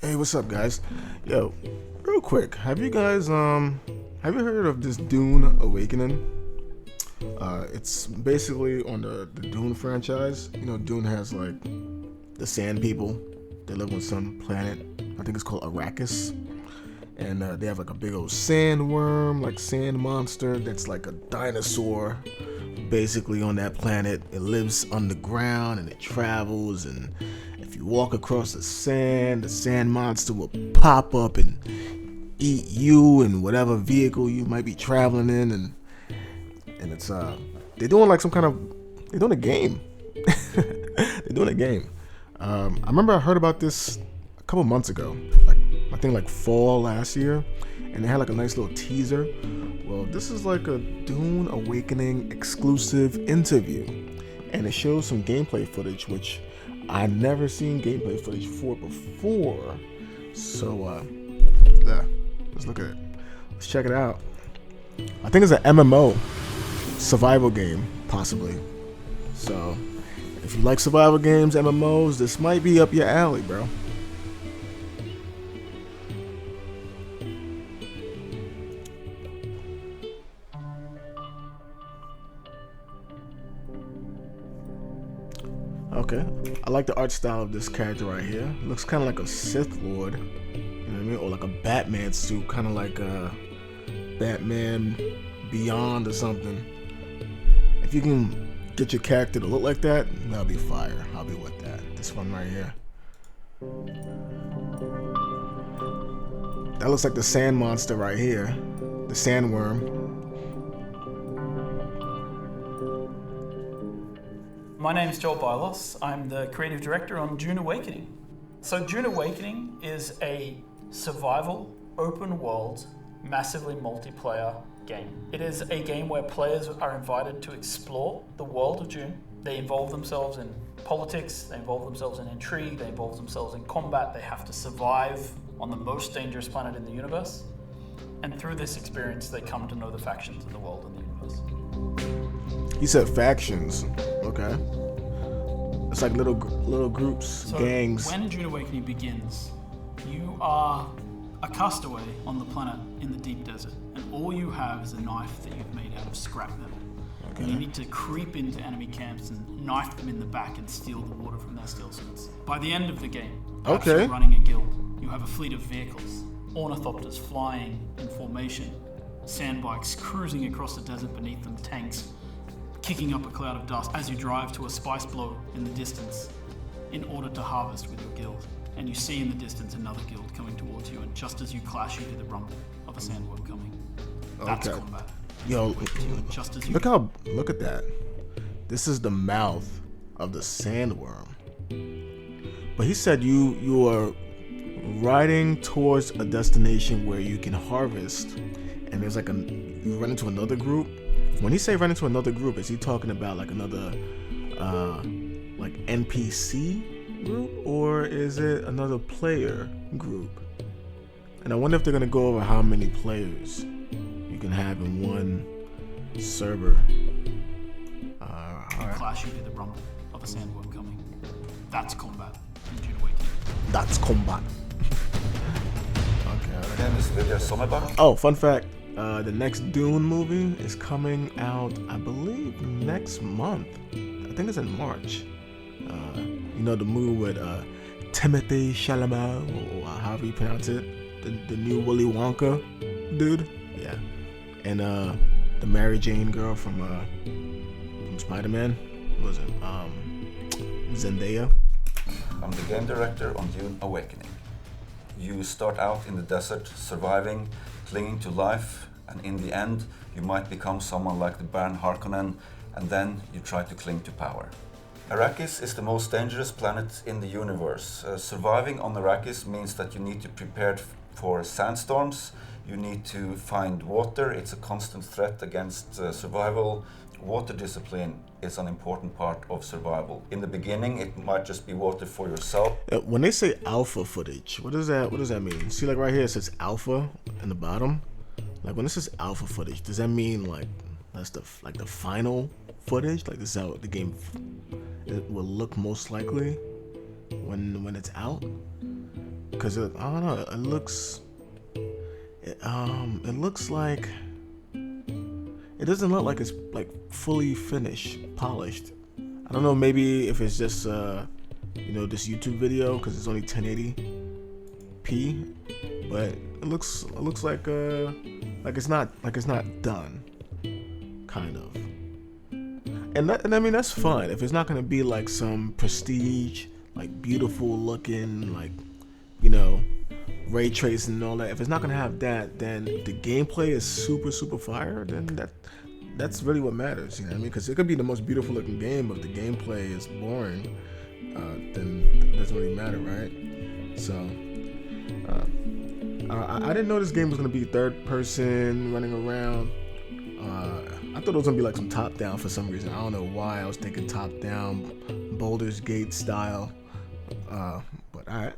Hey, what's up, guys? Yo, real quick, have you guys have you heard of this Dune Awakening? It's basically on the Dune franchise. You know, Dune has like the Sand People. They live on some planet. I think it's called Arrakis, and they have like a big old sandworm, like sand monster that's like a dinosaur. Basically, on that planet, it lives underground and it travels. And if you walk across the sand monster will pop up and eat you and whatever vehicle you might be traveling in. And it's they're doing like some kind of they're doing a game. They're doing a game. I remember I heard about this a couple months ago, like I think like fall last year, and they had like a nice little teaser. Well, this is like a Dune Awakening exclusive interview, and it shows some gameplay footage, which I never seen gameplay footage for before. So, yeah, let's look at it. Let's check it out. I think it's an MMO, survival game, possibly. So, if you like survival games, MMOs, this might be up your alley, bro. Okay, I like the art style of this character right here. Looks kind of like a Sith Lord, you know what I mean? Or like a Batman suit, kind of like a Batman Beyond or something. If you can get your character to look like that, that'll be fire. I'll be with that. This one right here. That looks like the sand monster right here, the sandworm. My name's Joel Bylos. I'm the creative director on Dune Awakening. So Dune Awakening is a survival, open world, massively multiplayer game. It is a game where players are invited to explore the world of Dune. They involve themselves in politics, they involve themselves in intrigue, they involve themselves in combat, they have to survive on the most dangerous planet in the universe. And through this experience, they come to know the factions in the world and the universe. He said factions. Okay. It's like little groups, so gangs. When Dune Awakening begins, you are a castaway on the planet in the deep desert, and all you have is a knife that you've made out of scrap metal. Okay. And you need to creep into enemy camps and knife them in the back and steal the water from their steel suits. By the end of the game, you're running a guild. You have a fleet of vehicles, ornithopters flying in formation, sandbikes cruising across the desert beneath them, tanks kicking up a cloud of dust as you drive to a spice blow in the distance in order to harvest with your guild. And you see in the distance another guild coming towards you, and just as you clash, you hear the rumble of a sandworm coming. That's combat. Yo, just as you look at that. This is the mouth of the sandworm. But he said you are riding towards a destination where you can harvest, and there's like you run into another group. When he say run into another group, is he talking about like another like NPC group, or is it another player group? And I wonder if they're gonna go over how many players you can have in one server. All right. Clash, you hear the rumble of a sandworm coming. That's combat in Dune Awakening. That's combat. Okay. Oh, fun fact. The next Dune movie is coming out, I believe, next month. I think it's in March. You know, the movie with Timothée Chalamet, or however you pronounce it, the new Willy Wonka dude. Yeah. And the Mary Jane girl from Spider-Man. What was it? Zendaya. I'm the game director on Dune Awakening. You start out in the desert, surviving, clinging to life, and in the end, you might become someone like the Baron Harkonnen, and then you try to cling to power. Arrakis is the most dangerous planet in the universe. Surviving on Arrakis means that you need to prepare for sandstorms, you need to find water, it's a constant threat against survival. Water discipline is an important part of survival. In the beginning, it might just be water for yourself. When they say alpha footage, what does that mean? See, like right here it says alpha in the bottom. Like when it says alpha footage, does that mean like that's the final footage? Like this is how the game it will look most likely when it's out? because I don't know. It looks like it doesn't look like it's like fully finished, polished. I don't know. Maybe if it's just this YouTube video because it's only 1080p, but it looks like it's not done, kind of. And I mean that's fine if it's not gonna be like some prestige, like beautiful looking, like ray tracing and all that. If it's not gonna have that, then the gameplay is super fire. Then that's really what matters. You know what I mean? Because it could be the most beautiful looking game, but if the gameplay is boring, then it doesn't really matter, right? So I didn't know this game was gonna be third person running around. I thought it was gonna be like some top down for some reason. I don't know why I was thinking top down, Baldur's Gate style. But alright.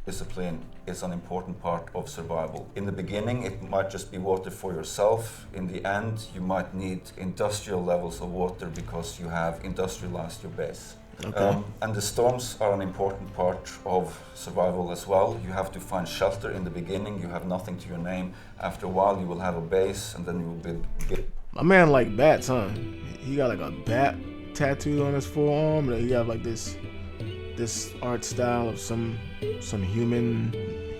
Discipline is an important part of survival. In the beginning, it might just be water for yourself. In the end, you might need industrial levels of water because you have industrialized your base. Okay. And the storms are an important part of survival as well. You have to find shelter in the beginning. You have nothing to your name. After a while, you will have a base, and then you will build. My man like bats, huh? He got like a bat tattoo on his forearm, and he got like this art style of some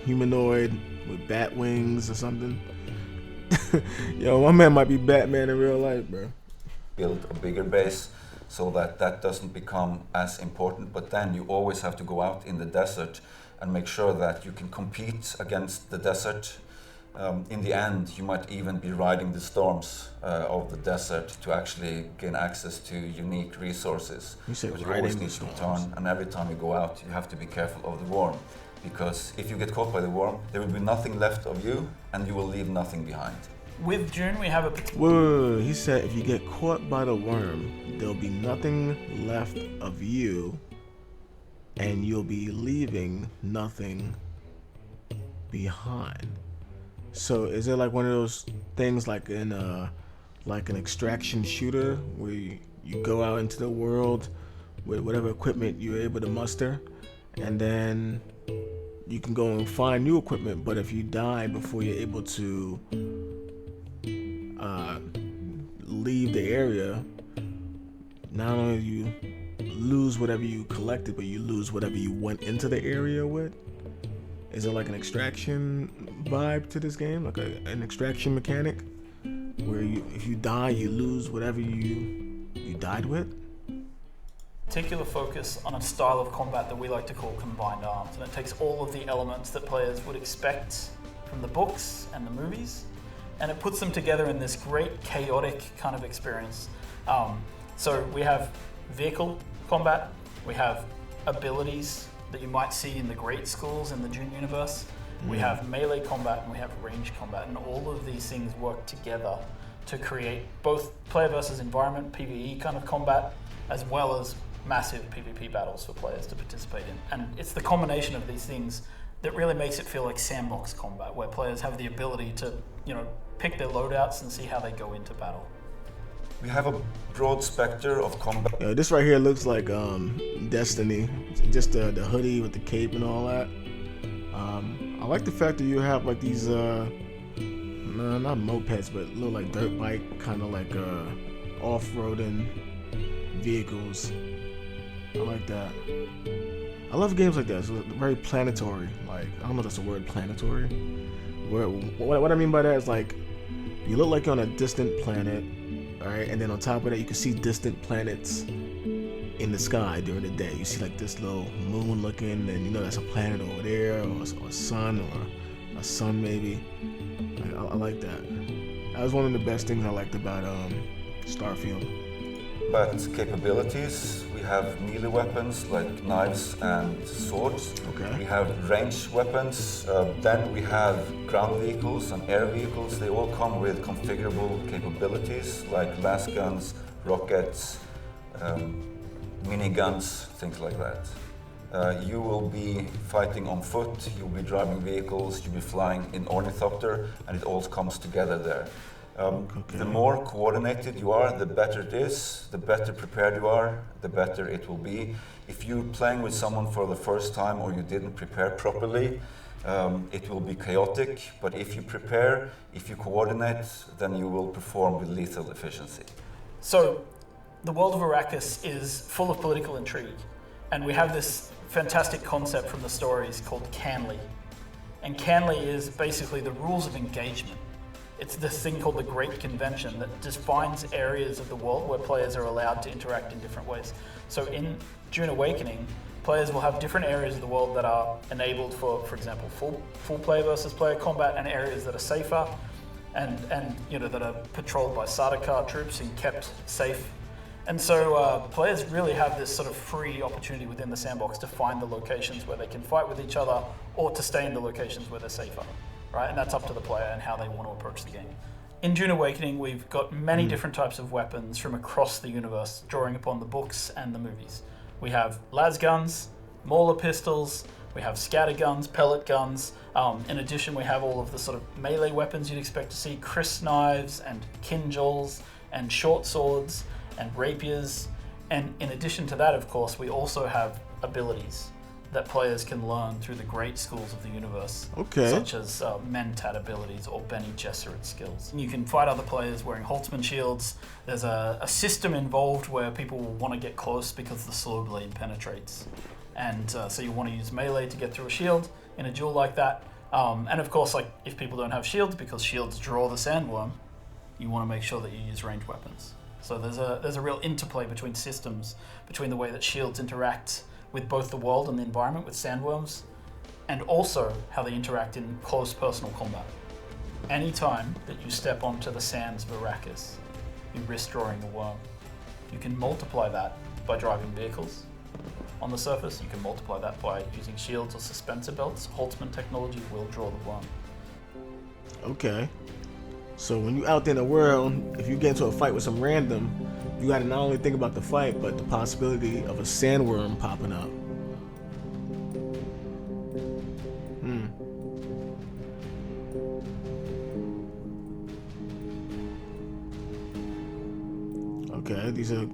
humanoid with bat wings or something. Yo, my man might be Batman in real life, bro. Build a bigger base so that doesn't become as important, but then you always have to go out in the desert and make sure that you can compete against the desert. In the end, you might even be riding the storms of the desert to actually gain access to unique resources. You said but you riding always the need to storms. return, and every time you go out, you have to be careful of the worm, because if you get caught by the worm, there will be nothing left of you, and you will leave nothing behind. With Dune, we have a Whoa, he said if you get caught by the worm, there'll be nothing left of you, and you'll be leaving nothing behind. So is it like one of those things like in like an extraction shooter where you go out into the world with whatever equipment you're able to muster, and then you can go and find new equipment, but if you die before you're able to leave the area, not only do you lose whatever you collected, but you lose whatever you went into the area with. Is it like an extraction vibe to this game, like an extraction mechanic, where if you die, you lose whatever you died with? particular focus on a style of combat that we like to call combined arms, and it takes all of the elements that players would expect from the books and the movies, and it puts them together in this great chaotic kind of experience. So we have vehicle combat, we have abilities that you might see in the great schools in the Dune universe, we have melee combat, and we have range combat, and all of these things work together to create both player versus environment, PvE kind of combat, as well as massive PvP battles for players to participate in. And it's the combination of these things that really makes it feel like sandbox combat, where players have the ability to, pick their loadouts and see how they go into battle. We have a broad spectrum of combat. This right here looks like Destiny, just the hoodie with the cape and all that. I like the fact that you have like these, not mopeds, but little like dirt bike, kind of like off-roading vehicles. I like that. I love games like that. It's very planetary. Like, I don't know if that's a word, planetary. What I mean by that is like, you look like you're on a distant planet, alright, and then on top of that you can see distant planets in the sky during the day. You see like this little moon looking, and that's a planet over there, or a sun, or a sun maybe. I like that. That was one of the best things I liked about Starfield. But capabilities, we have melee weapons like knives and swords. Okay. We have ranged weapons. Then we have ground vehicles and air vehicles. They all come with configurable capabilities like las guns, rockets, miniguns, things like that. You will be fighting on foot, you'll be driving vehicles, you'll be flying in ornithopter, and it all comes together there. The more coordinated you are, the better it is, the better prepared you are, the better it will be. If you're playing with someone for the first time or you didn't prepare properly, It will be chaotic, but if you prepare, if you coordinate, then you will perform with lethal efficiency. So, the world of Arrakis is full of political intrigue, and we have this fantastic concept from the stories called Canley. And Canley is basically the rules of engagement. It's this thing called the Great Convention that defines areas of the world where players are allowed to interact in different ways. So in Dune Awakening, players will have different areas of the world that are enabled for example, full player versus player combat, and areas that are safer and that are patrolled by Sardaukar troops and kept safe. And so players really have this sort of free opportunity within the sandbox to find the locations where they can fight with each other or to stay in the locations where they're safer, right? And that's up to the player and how they want to approach the game. In Dune Awakening, we've got many different types of weapons from across the universe, drawing upon the books and the movies. We have las guns, Mauler pistols, we have scatter guns, pellet guns. In addition, we have all of the sort of melee weapons you'd expect to see, cryst knives and kinjals and short swords and rapiers. And in addition to that, of course, we also have abilities that players can learn through the great schools of the universe, such as Mentat abilities or Bene Gesserit skills. You can fight other players wearing Holtzman shields. There's a system involved where people will want to get close because the sword blade penetrates. And so you want to use melee to get through a shield in a duel like that. And of course, like if people don't have shields, because shields draw the sandworm, you want to make sure that you use ranged weapons. So there's a real interplay between systems, between the way that shields interact with both the world and the environment with sandworms, and also how they interact in close personal combat. Anytime that you step onto the sands of Arrakis, you risk drawing a worm. You can multiply that by driving vehicles on the surface. You can multiply that by using shields or suspensor belts. Holtzman technology will draw the worm. Okay. So when you out there in the world, if you get into a fight with some random, you gotta not only think about the fight, but the possibility of a sandworm popping up. Okay, these are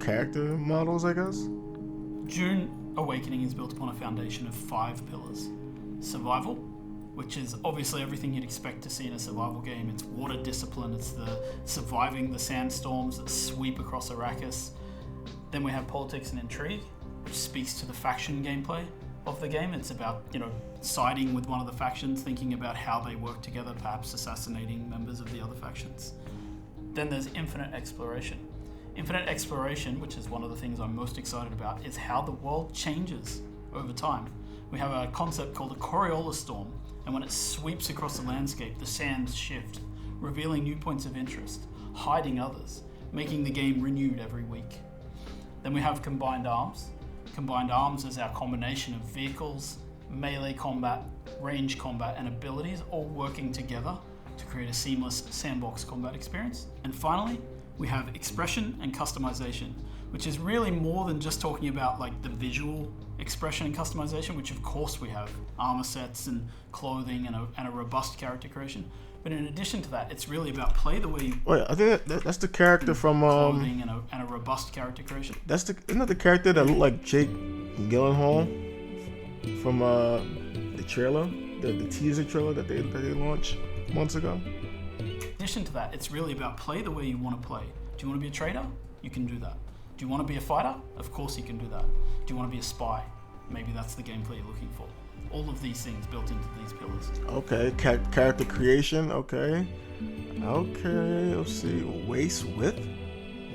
character models, I guess? Dune Awakening is built upon a foundation of 5 pillars. Survival, which is obviously everything you'd expect to see in a survival game. It's water discipline, it's the surviving the sandstorms that sweep across Arrakis. Then we have politics and intrigue, which speaks to the faction gameplay of the game. It's about, siding with one of the factions, thinking about how they work together, perhaps assassinating members of the other factions. Then there's infinite exploration. Infinite exploration, which is one of the things I'm most excited about, is how the world changes over time. We have a concept called a Coriolis storm, and when it sweeps across the landscape, the sands shift, revealing new points of interest, hiding others, making the game renewed every week. Then we have combined arms. Combined arms is our combination of vehicles, melee combat, range combat, and abilities all working together to create a seamless sandbox combat experience. And finally, we have expression and customization, which is really more than just talking about like the visual expression and customization, which of course we have armor sets and clothing and a robust character creation. But in addition to that, it's really about play the way you... Wait, I think that's the character from... clothing and a robust character creation. Isn't that the character that looked like Jake Gyllenhaal from the trailer, the teaser trailer that they launched months ago? In addition to that, it's really about play the way you want to play. Do you want to be a trader? You can do that. Do you want to be a fighter? Of course you can do that. Do you want to be a spy? Maybe that's the gameplay you're looking for. All of these things built into these pillars. Okay, character creation, okay. Let's see. Waist width?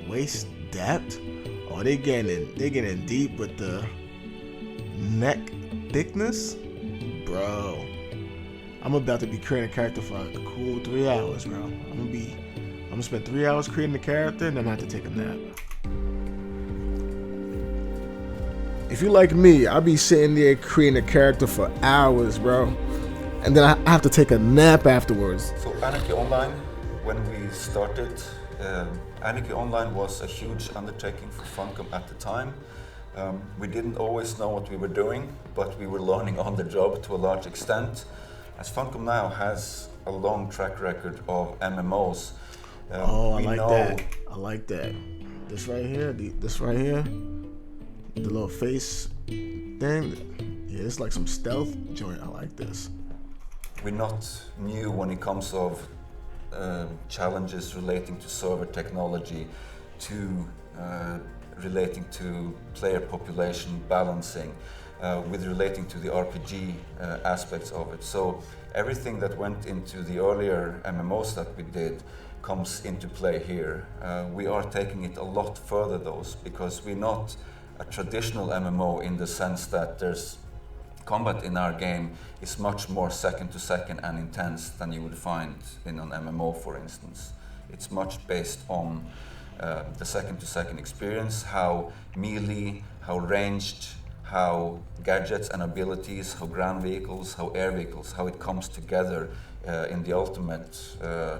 Waist depth? Oh, they getting deep with the neck thickness? Bro. I'm about to be creating a character for a cool 3 hours, bro. I'm gonna spend 3 hours creating the character, and then I have to take a nap. If you like me, I'll be sitting there creating a character for hours, bro. And then I have to take a nap afterwards. So Anarchy Online, when we started, Anarchy Online was a huge undertaking for Funcom at the time. We didn't always know what we were doing, but we were learning on the job to a large extent. As Funcom now has a long track record of MMOs. I like that. This right here, the little face thing. Yeah, it's like some stealth joint. I like this. We're not new when it comes of challenges relating to server technology, to relating to player population balancing, with relating to the RPG aspects of it. So everything that went into the earlier MMOs that we did comes into play here. We are taking it a lot further though, because we're not a traditional MMO in the sense that there's combat in our game is much more second to second and intense than you would find in an MMO, for instance. It's much based on the second to second experience, how melee, how ranged, how gadgets and abilities, how ground vehicles, how air vehicles, how it comes together in the ultimate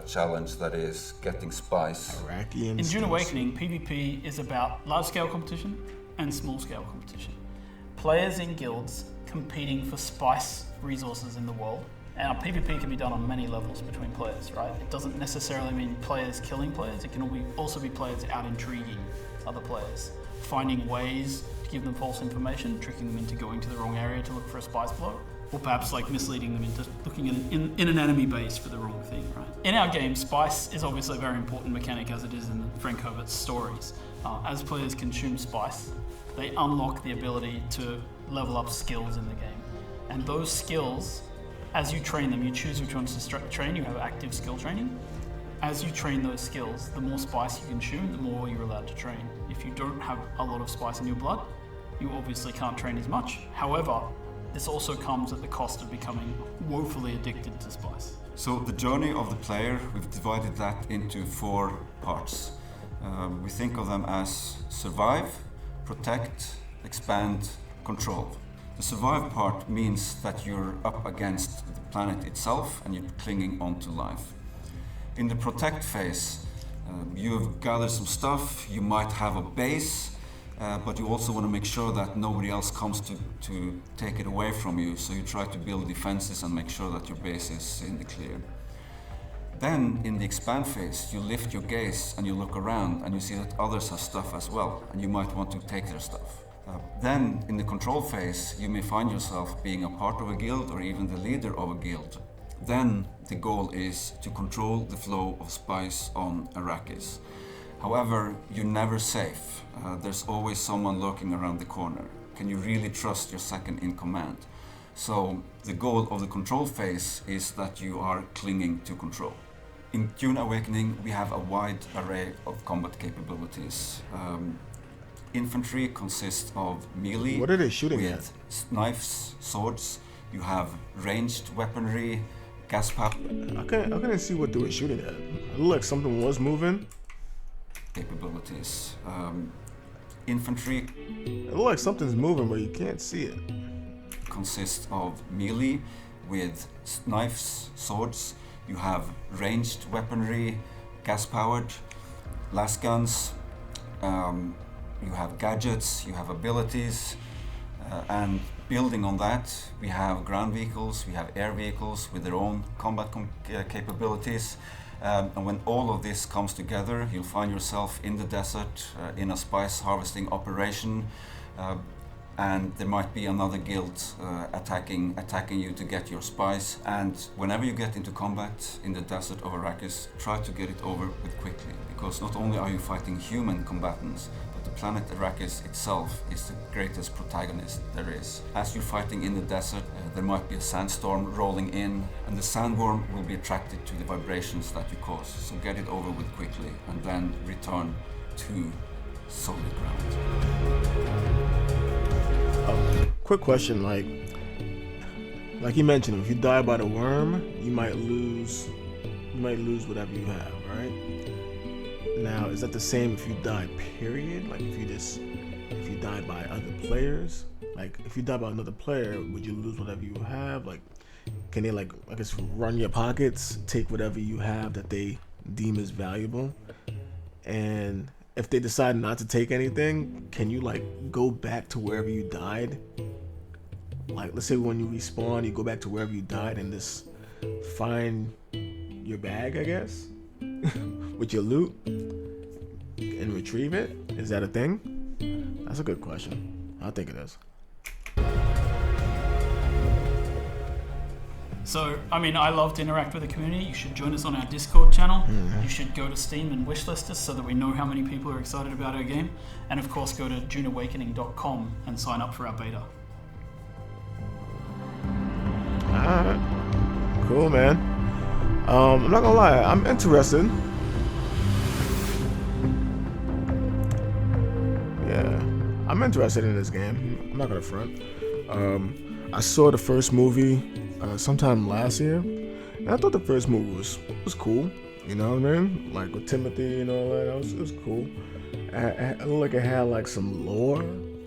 challenge that is getting spice. In Dune Awakening, PvP is about large-scale competition and small-scale competition. Players in guilds competing for spice resources in the world. And PvP can be done on many levels between players, right? It doesn't necessarily mean players killing players. It can also be players out intriguing other players, finding ways to give them false information, tricking them into going to the wrong area to look for a spice block, or perhaps like misleading them into looking in an enemy base for the wrong thing, right? In our game, spice is obviously a very important mechanic, as it is in Frank Herbert's stories. As players consume spice, they unlock the ability to level up skills in the game. And those skills, as you train them, you choose which ones to train. You have active skill training. As you train those skills, the more spice you consume, the more you're allowed to train. If you don't have a lot of spice in your blood, you obviously can't train as much. However, this also comes at the cost of becoming woefully addicted to spice. So the journey of the player, we've divided that into 4 parts. We think of them as survive, protect, expand, control. The survive part means that you're up against the planet itself and you're clinging onto life. In the protect phase, you've gathered some stuff, you might have a base, but you also want to make sure that nobody else comes to take it away from you, so you try to build defenses and make sure that your base is in the clear. Then, in the expand phase, you lift your gaze and you look around and you see that others have stuff as well, and you might want to take their stuff. Then, in the control phase, you may find yourself being a part of a guild or even the leader of a guild. Then, the goal is to control the flow of spice on Arrakis. However, you're never safe. There's always someone lurking around the corner. Can you really trust your second in command? So, the goal of the control phase is that you are clinging to control. In Dune Awakening, we have a wide array of combat capabilities. Infantry consists of melee. What are they shooting with knives, swords. You have ranged weaponry, gas power. I couldn't see what they were shooting at. It looked like something was moving. Capabilities. Infantry. It looked like something's moving, but you can't see it. Consists of melee with knives, swords. You have ranged weaponry, gas-powered, las guns. You have gadgets, you have abilities, and building on that, we have ground vehicles, we have air vehicles with their own combat capabilities. And when all of this comes together, you'll find yourself in the desert, in a spice harvesting operation, and there might be another guild attacking you to get your spice. And whenever you get into combat in the desert of Arrakis, try to get it over with quickly, because not only are you fighting human combatants, but the planet Arrakis itself is the greatest protagonist there is. As you're fighting in the desert, there might be a sandstorm rolling in, and the sandworm will be attracted to the vibrations that you cause. So get it over with quickly, and then return to solid ground. Quick question, like you mentioned, if you die by the worm, you might lose whatever you have, right? Now, is that the same if you die, period? Like if you die by other players? Like if you die by another player, would you lose whatever you have? Like, can they run your pockets, take whatever you have that they deem as valuable? And if they decide not to take anything, can you go back to wherever you died? Like, let's say when you respawn, you go back to wherever you died and just find your bag, I guess, with your loot and retrieve it. Is that a thing? That's a good question. I think it is. So, I mean, I love to interact with the community. You should join us on our Discord channel. You should go to Steam and wishlist us so that we know how many people are excited about our game. And of course, go to duneawakening.com and sign up for our beta. Alright. Cool, man. I'm not gonna lie, I'm interested. Yeah, I'm interested in this game. I'm not gonna front. I saw the first movie sometime last year, and I thought the first movie was cool. You know what I mean? Like with Timothy and all that, it was cool. It looked like it had like some lore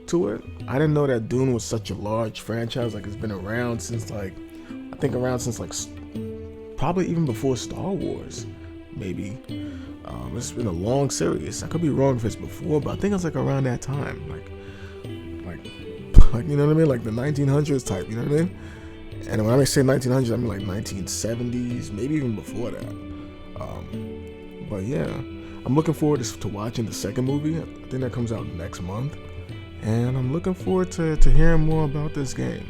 to it. I didn't know that Dune was such a large franchise. Like it's been around since probably even before Star Wars, maybe. It's been a long series. I could be wrong if it's before, but I think it's like around that time, like you know what I mean, like the 1900s type. You know what I mean? And when I say 1900s, I mean like 1970s, maybe even before that. But yeah, I'm looking forward to watching the second movie. I think that comes out next month, and I'm looking forward to hearing more about this game.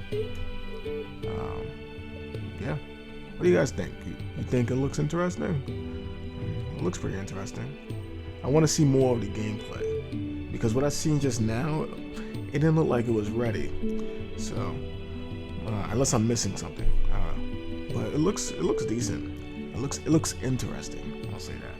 Yeah. What do you guys think? You think it looks interesting? It looks pretty interesting. I want to see more of the gameplay, because what I seen just now, it didn't look like it was ready. So, unless I'm missing something, but it looks decent. It looks interesting. I'll say that.